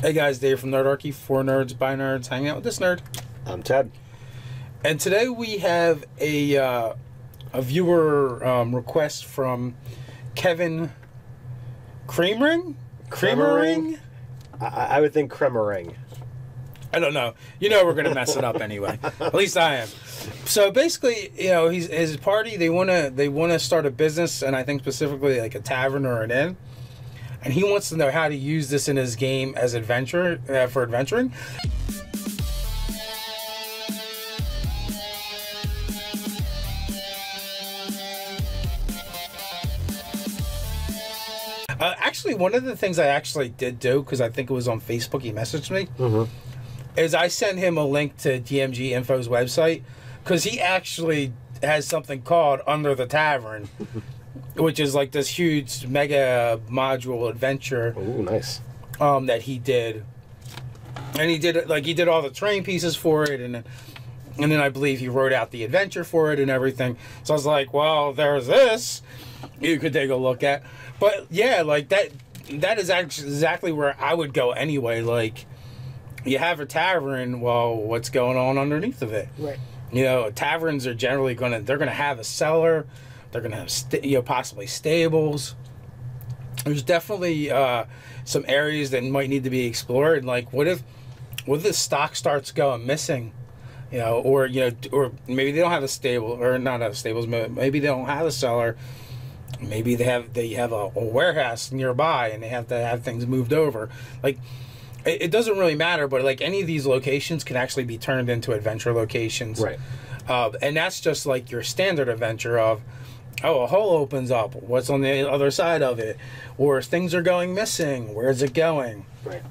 Hey guys, Dave from Nerdarchy, for nerds, by nerds, hanging out with this nerd. I'm Ted. And today we have a viewer request from Kevin Cremering? I would think Cremering. I don't know. You know we're gonna mess it up anyway. At least I am. So basically, you know, his party, they wanna start a business, and I think specifically like a tavern or an inn. And he wants to know how to use this in his game as for adventuring. Actually, one of the things I actually did do, because I think it was on Facebook, he messaged me, is I sent him a link to DMG Info's website, because he actually has something called Under the Tavern, which is like this huge mega module adventure. Ooh, nice. That he did. And he did all the terrain pieces for it, and then I believe he wrote out the adventure for it and everything. So I was like, well, there's this you could take a look at. But yeah, like that is actually exactly where I would go anyway. Like, you have a tavern, well, what's going on underneath of it? Right. You know, taverns are generally gonna have a cellar. They're gonna have possibly stables. There's definitely some areas that might need to be explored. Like, what if the stock starts going missing? You know, or maybe they don't have a stable, or not have stables. Maybe they don't have a cellar. Maybe they have a warehouse nearby, and they have to have things moved over. Like, it doesn't really matter, but like any of these locations can actually be turned into adventure locations. Right. And that's just like your standard adventure of, oh, a hole opens up. What's on the other side of it? Or things are going missing. Where's it going? Right.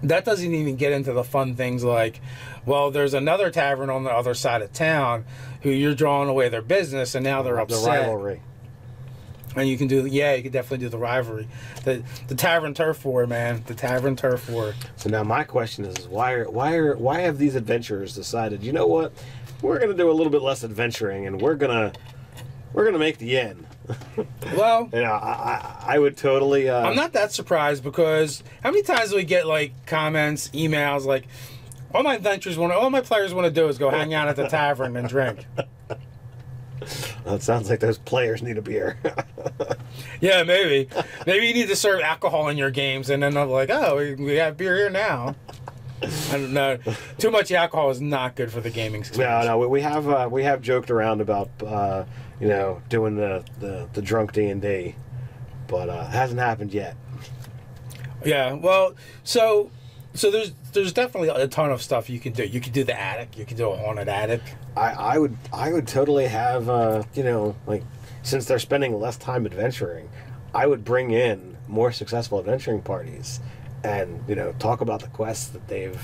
That doesn't even get into the fun things like, well, there's another tavern on the other side of town who you're drawing away their business, and now they're upset. The rivalry. And you can definitely do the rivalry. The Tavern Turf War, man. The Tavern Turf War. So now my question is, why have these adventurers decided, you know what, we're gonna do a little bit less adventuring, and we're gonna make the inn? Well, I would totally. I'm not that surprised, because how many times do we get like comments, emails like, all my players want to do is go hang out at the tavern and drink. Well, it sounds like those players need a beer. Yeah, maybe you need to serve alcohol in your games, and then they're like, oh, we have beer here now. I don't know. Too much alcohol is not good for the gaming experience. No, we have joked around about doing the drunk D&D, but it hasn't happened yet. Yeah, well, so there's definitely a ton of stuff you can do. You can do the attic. You can do a haunted attic. I would totally have like, since they're spending less time adventuring, I would bring in more successful adventuring parties, and talk about the quests that they've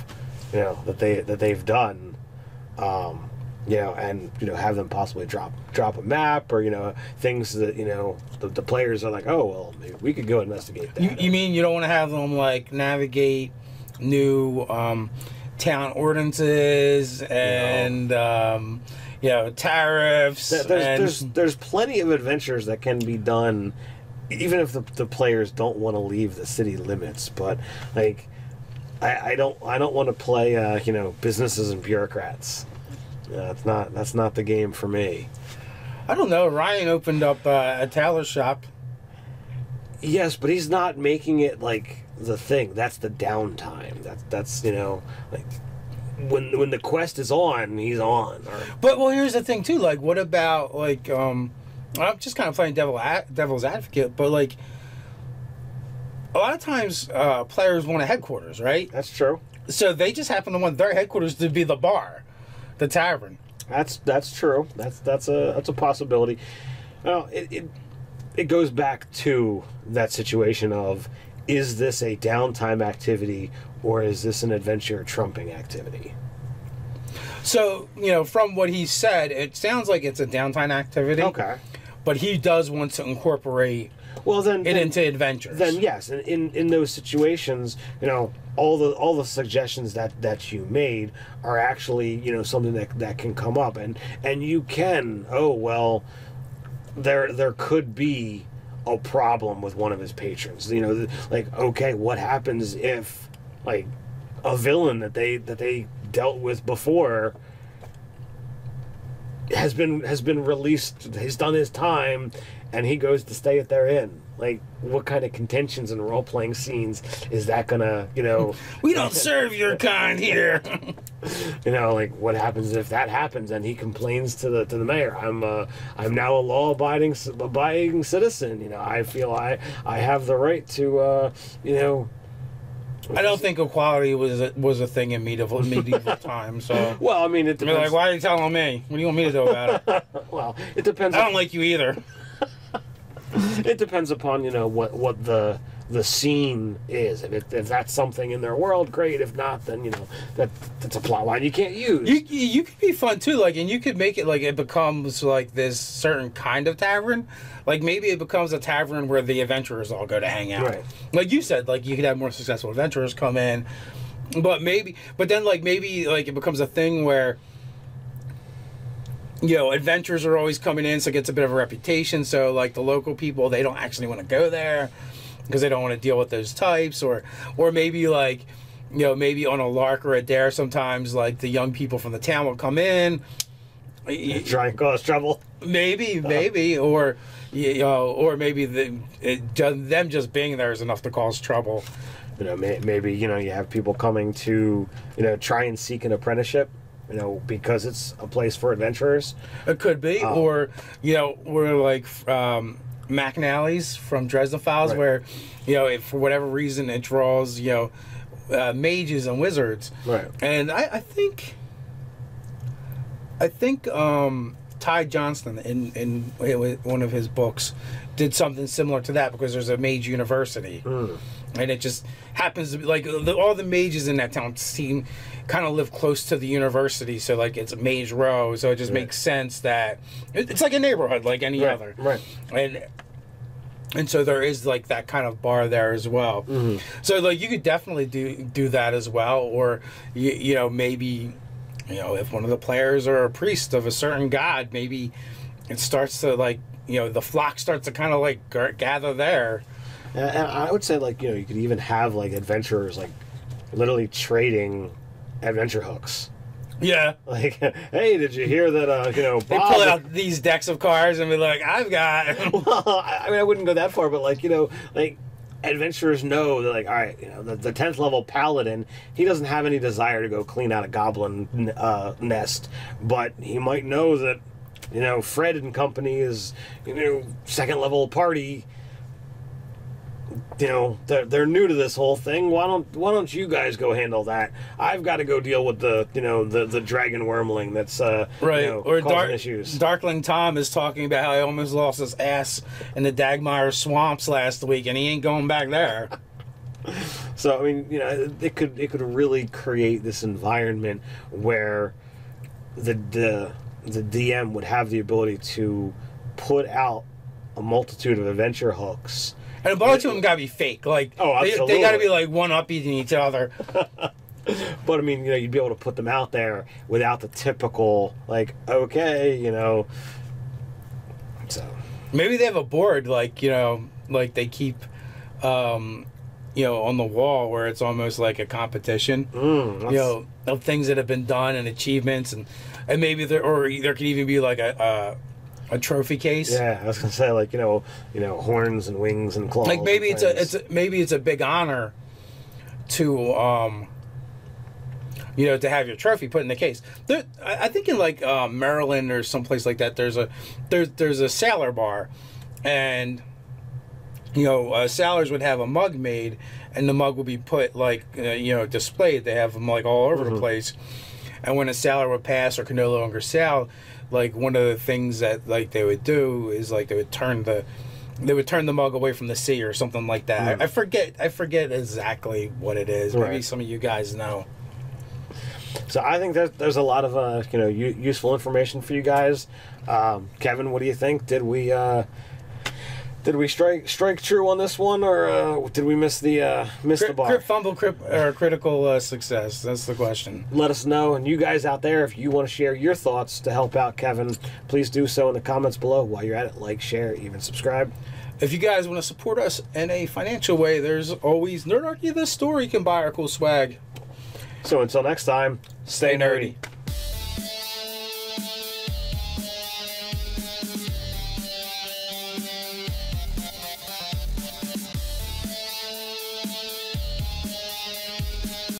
done, and have them possibly drop a map, or things that the players are like, oh well, maybe we could go investigate that. You mean you don't want to have them like navigate new town ordinances and tariffs? There's plenty of adventures that can be done, even if the players don't want to leave the city limits. But like, I don't want to play businesses and bureaucrats. That's not the game for me. I don't know. Ryan opened up a tailor shop. Yes, but he's not making it like the thing. That's the downtime. That's like when the quest is on, he's on. But here's the thing too. Like, what about like I'm just kind of playing devil's advocate, but like a lot of times players want a headquarters, right? That's true. So they just happen to want their headquarters to be the bar, the tavern. That's true. That's a possibility. Well, it goes back to that situation of, is this a downtime activity, or is this an adventure trumping activity? So, from what he said, it sounds like it's a downtime activity. Okay. But he does want to incorporate into adventures. Then yes, in those situations, all the suggestions that you made are actually something that can come up, and you can, there could be a problem with one of his patrons. Like, okay, what happens if like a villain that they dealt with before has been released. He's done his time, and he goes to stay at their inn. Like, what kind of contentions and role playing scenes is that gonna, We don't serve your kind here. Like, what happens if that happens and he complains to the mayor? I'm now a law abiding citizen. I feel I have the right to I don't think equality was a thing in medieval times. So, well, I mean, it depends. You're like, why are you telling me? What do you want me to do about it? Well, it depends. I don't like you either. It depends upon what the scene is. If that's something in their world, great. If not, then that's a plot line you can't use. You could be fun too, and you could make it like it becomes like this certain kind of tavern. Like maybe it becomes a tavern where the adventurers all go to hang out. Right. Like you said, like you could have more successful adventurers come in, but then maybe it becomes a thing where adventurers are always coming in, so it gets a bit of a reputation. So like the local people, they don't actually want to go there because they don't want to deal with those types, or maybe maybe on a lark or a dare, sometimes like the young people from the town will come in, try and cause trouble. Maybe, or maybe them just being there is enough to cause trouble. Maybe you have people coming to try and seek an apprenticeship. Because it's a place for adventurers. It could be, or we're like McNally's from Dresden Files, right. where if for whatever reason it draws mages and wizards, right? And I think Ty Johnston in one of his books did something similar to that, because there's a mage university, and it just happens to be like all the mages in that town kind of live close to the university, so like it's a mage row, so it just makes sense that it's like a neighborhood like any other, right? And so there is like that kind of bar there as well. Mm-hmm. So like you could definitely do that as well, or maybe if one of the players are a priest of a certain god, maybe it starts to the flock starts to kind of gather there. And I would say you could even have adventurers literally trading adventure hooks. Yeah. Hey, did you hear that? Bob, they pull out these decks of cards and be like, "I've got." Well, I mean, I wouldn't go that far, but adventurers know that all right, the 10th level paladin, he doesn't have any desire to go clean out a goblin nest, but he might know that Fred and company is 2nd level party. They're new to this whole thing. Why don't you guys go handle that? I've got to go deal with the dragon wormling that's right. Or causing issues. Darkling Tom is talking about how he almost lost his ass in the Dagmire swamps last week, and he ain't going back there. So I mean, it could really create this environment where the DM would have the ability to put out a multitude of adventure hooks. And a bunch of them gotta be fake. Absolutely. They gotta be one-upping each other. But I mean, you'd be able to put them out there without the typical okay, So maybe they have a board like they keep, on the wall where it's almost like a competition. Of things that have been done and achievements, and maybe there could even be like a trophy case. Yeah, I was gonna say horns and wings and claws. Maybe it's a big honor to to have your trophy put in the case. I think in Maryland or someplace like that, there's a sailor bar, and sailors would have a mug made, and the mug would be put displayed. They have them all over the place, and when a sailor would pass or could no longer sail, one of the things that they would do is they would turn the mug away from the sea or something like that. I forget exactly what it is. Right. Maybe some of you guys know. So I think there's a lot of useful information for you guys. Kevin, what do you think? Did we strike true on this one, or did we miss the bar? Critical success. That's the question. Let us know, and you guys out there, if you want to share your thoughts to help out Kevin, please do so in the comments below. While you're at it, like, share, even subscribe. If you guys want to support us in a financial way, there's always Nerdarchy the store. You can buy our cool swag. So until next time, Stay nerdy.